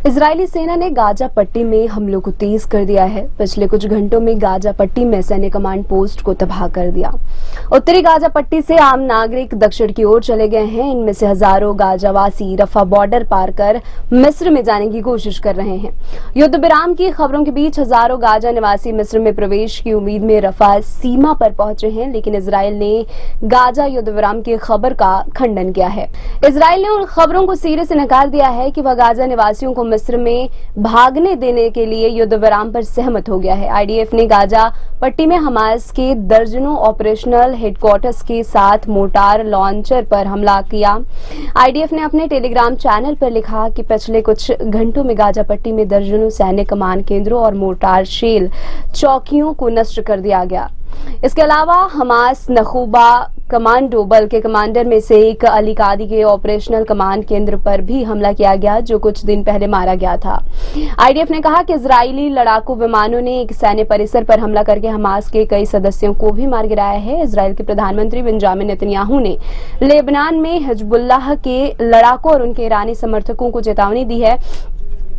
Israeli सेना ने Gaza पट्टी में हमलों को तेज कर दिया है। पिछले कुछ घंटों में गाजा पट्टी में सैन्य कमांड पोस्ट को तबाह कर दिया। उत्तरी गाजा पट्टी से आम नागरिक दक्षिण की ओर चले गए हैं। इनमें से हजारों गाजावासी रफा बॉर्डर पार कर मिस्र में जाने की कोशिश कर रहे हैं। युद्ध विराम की खबरों के बीच हजारों गाजा निवासी मिस्र में प्रवेश की उम्मीद में रफा सीमा पर पहुंचे हैं, लेकिन इजरायल ने गाजा युद्ध विराम की खबर का खंडन किया है। इजरायल ने उन खबरों को सिरे से नकार दिया है कि वह गाजा निवासियों को मिस्र में भागने देने के लिए युद्ध विराम पर सहमत हो गया है। आईडीएफ ने गाजा पट्टी में हमास के दर्जनों ऑपरेशनल हेडक्वार्टर्स के साथ मोटार लॉन्चर पर हमला किया। आईडीएफ ने अपने टेलीग्राम चैनल पर लिखा कि पिछले कुछ घंटों में गाजा पट्टी में दर्जनों सैन्य कमान केंद्रों और मोटार शेल चौकियों को नष्ट कर दिया गया। इसके अलावा हमास नखूबा कमांडो बल के कमांडर में से एक अली कादी के ऑपरेशनल कमांड केंद्र पर भी हमला किया गया, जो कुछ दिन पहले मारा गया था। आईडीएफ ने कहा कि इजरायली लड़ाकू विमानों ने एक सैन्य परिसर पर हमला करके हमास के कई सदस्यों को भी मार गिराया है। इजरायल के प्रधानमंत्री बेंजामिन नेतन्याहू ने लेबनान में हिजबुल्लाह के लड़ाकों और उनके ईरानी समर्थकों को चेतावनी दी है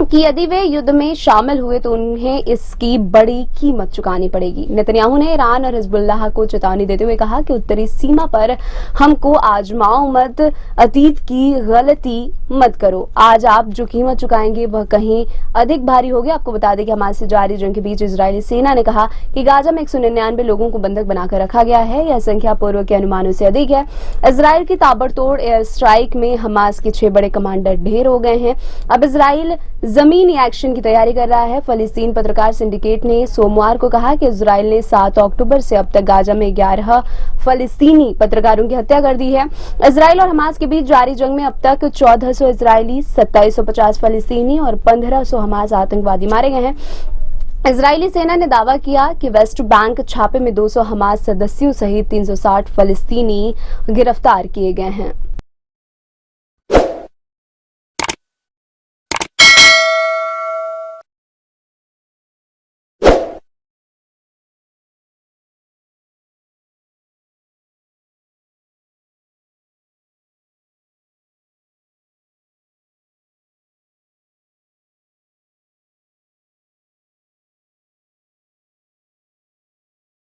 कि यदि वे युद्ध में शामिल हुए तो उन्हें इसकी बड़ी कीमत चुकानी पड़ेगी। नेतन्याहू ने ईरान और हिजबुल्लाह को चेतावनी देते हुए कहा कि उत्तरी सीमा पर हमको आजमाओ मत, अतीत की गलती मत करो। आज आप जो कीमत चुकाएंगे वह कहीं अधिक भारी होगी। आपको बता दें कि हमास से जारी जंग के बीच इजरायली सेना ने कहा कि गाजा में 199 लोगों को बंधक बनाकर रखा गया है। यह संख्या पूर्व के अनुमानों से अधिक है। इजरायल की ताबड़तोड़ एयर स्ट्राइक में हमास के 6 बड़े कमांडर ढेर हो गए हैं। अब इजरायल जमीनी एक्शन की तैयारी कर रहा है। फलस्तीन पत्रकार सिंडिकेट ने सोमवार को कहा कि इजरायल ने 7 अक्टूबर से अब तक गाजा में 11 फलस्तीनी पत्रकारों की हत्या कर दी है। इजरायल और हमास के बीच जारी जंग में अब तक 1400 इजरायली, 2750 फलस्तीनी और 1500 हमास आतंकवादी मारे गए हैं। इजरायली सेना ने दावा किया कि वेस्ट बैंक छापे में 200 हमास सदस्यों सहित 360 फलस्तीनी गिरफ्तार किए गए हैं।